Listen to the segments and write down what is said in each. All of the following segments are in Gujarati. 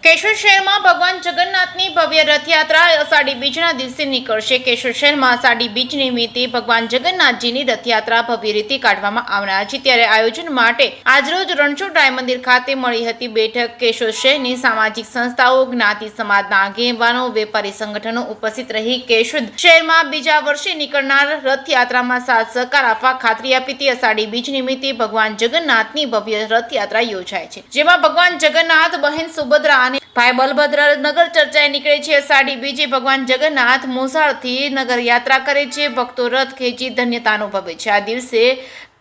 કેશોદ શહેરમાં ભગવાન જગન્નાથની ભવ્ય રથયાત્રા અષાઢી બીજના દિવસે નીકળશે। કેશોદ શહેરમાં અષાઢી બીજ નિમિત્તે ભગવાન જગન્નાથજીની રથયાત્રા ભવ્ય રીતે કાઢવામાં આવનાર છે। ત્યારે આયોજન માટે આજરોજ રણછોડ રાય મંદિર ખાતે મળી હતી બેઠક। કેશોદ શહેરની સામાજિક સંસ્થાઓ, જ્ઞાતિ સમાજના આગેવાનો, વેપારી સંગઠનો ઉપસ્થિત રહી કેશોદ શહેરમાં બીજા વર્ષે નીકળનાર રથયાત્રામાં સાથ સહકાર આપવા ખાતરી આપી હતી। અષાઢી બીજ નિમિત્તે ભગવાન જગન્નાથની ભવ્ય રથયાત્રા યોજાય છે, જેમાં ભગવાન જગન્નાથ, બહેન સુભદ્રા, ભાઈ બલભદ્ર નગર ચર્ચાએ નીકળે છે। અષાઢી બીજે ભગવાન જગન્નાથ મોસાળથી નગર યાત્રા કરે છે। ભક્તો રથ ખેંચી ધન્યતા અનુભવે છે। આ દિવસે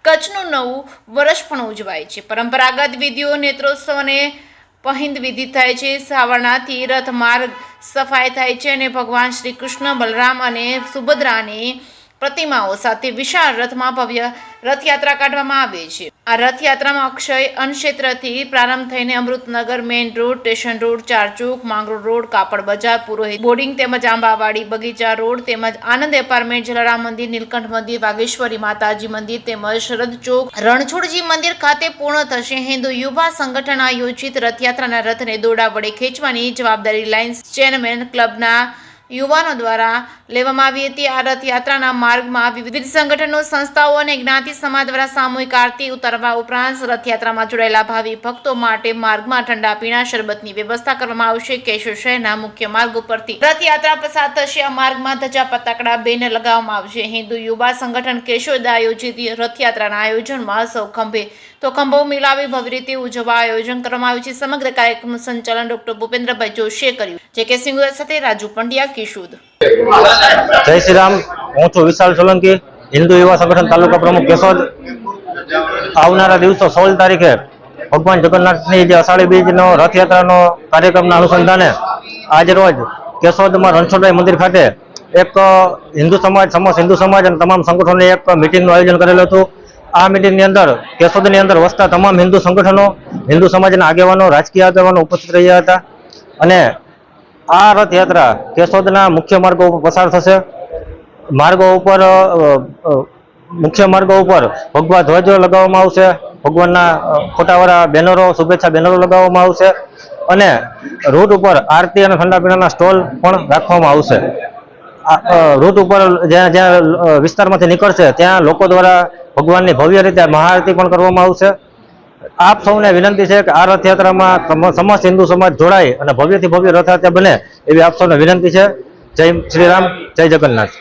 કચ્છનું નવું વર્ષ પણ ઉજવાય છે। પરંપરાગત વિધિઓ, નેત્રોત્સવ અને પહિંદ વિધિ થાય છે। સાવરણાથી રથ માર્ગ સફાઈ થાય છે અને ભગવાન શ્રી કૃષ્ણ, બલરામ અને સુભદ્રાની પ્રતિમાઓ સાથે વિશાળ રથમાં ભવ્ય રથયાત્રા કાઢવામાં આવે છે। આ રથયાત્રામાં અક્ષય અન્નક્ષેત્રથી પ્રારંભ થઈને Amritnagar main road, station road, ચારચોક, માંગરોળ રોડ, કાપડ બજાર, પુરોહિત બોર્ડિંગ તેમજ આંબાવાડી બગીચા રોડ તેમજ આનંદ એપાર્ટમેન્ટ, જલારામ મંદિર, નીલકંઠ મંદિર, વાઘેશ્વરી માતાજી મંદિર તેમજ શરદ ચોક, રણછોડજી મંદિર ખાતે પૂર્ણ થશે। હિન્દુ યુવા સંગઠન આયોજિત રથયાત્રાના રથને દોરડા વડે ખેંચવાની જવાબદારી લાયન્સ ચેરમેન ક્લબના યુવાનો દ્વારા લેવામાં આવી હતી। આ રથયાત્રાના માર્ગમાં વિવિધ સંગઠનો, સંસ્થાઓ અને જ્ઞાતિ સમાજ દ્વારા સામૂહિક આરતી ઉતારવા ઉપરાંત રથયાત્રામાં જોડાયેલા ભાવિ ભક્તો માટે માર્ગમાં ઠંડા પીણા, શરબતની વ્યવસ્થા કરવામાં આવશે। કેશોદ શહેરના મુખ્ય માર્ગ ઉપરથી રથયાત્રા પસાર થશે। આ માર્ગમાં ધજા, પતાકડા, બેનર લગાવવામાં આવશે। હિન્દુ યુવા સંગઠન કેશોદ આયોજિત રથયાત્રાના આયોજનમાં સૌ ખંભે તો ખંભો મિલાવી ભવ્ય રીતે ઉજવવા આયોજન કરવામાં આવ્યું છે। સમગ્ર કાર્યક્રમનું સંચાલન ડોક્ટર ભૂપેન્દ્રભાઈ જોશીએ કર્યું। જે સિંગર સાથે રાજુ પંડ્યા, કેશોદ। જય શ્રી રામ। હું છું વિશાલ સોલંકી, હિન્દુ યુવા સંગઠન તાલુકા પ્રમુખ કેશોદ। આવનારા દિવસો 16 તારીખે ભગવાન જગન્નાથની જે અષાઢી બીજનો રથયાત્રાનો કાર્યક્રમના અનુસંધાને આજ રોજ કેશોદમાં રણછોડરાય મંદિર ખાતે એક હિન્દુ સમાજ, સમસ્ત હિન્દુ સમાજ અને તમામ સંગઠનોની એક મિટિંગનું આયોજન કરેલું હતું। આ મિટિંગની અંદર કેશોદની અંદર વસતા તમામ હિન્દુ સંગઠનો, હિન્દુ સમાજના આગેવાનો, રાજકીય આગેવાનો ઉપસ્થિત રહ્યા હતા અને આ રથયાત્રા કેશોદના મુખ્ય માર્ગો ઉપર પસાર થશે। માર્ગો ઉપર મુખ્ય માર્ગો ઉપર ભગવા ધ્વજો લગાવવામાં આવશે, ભગવાનના ફોટાવાળા બેનરો, શુભેચ્છા બેનરો લગાવવામાં આવશે અને રૂટ ઉપર આરતી અને ઠંડા પીણાના સ્ટોલ પણ રાખવામાં આવશે। રૂટ ઉપર જ્યાં જ્યાં વિસ્તારમાંથી નીકળશે ત્યાં લોકો દ્વારા ભગવાનની ભવ્ય રીતે મહાઆરતી પણ કરવામાં આવશે। આપ સૌને વિનંતી છે કે આ રથયાત્રામાં સમસ્ત હિન્દુ સમાજ જોડાય અને ભવ્યથી ભવ્ય રથયાત્રા બને એવી આપ સૌને વિનંતી છે। જય શ્રી રામ, જય જગન્નાથ।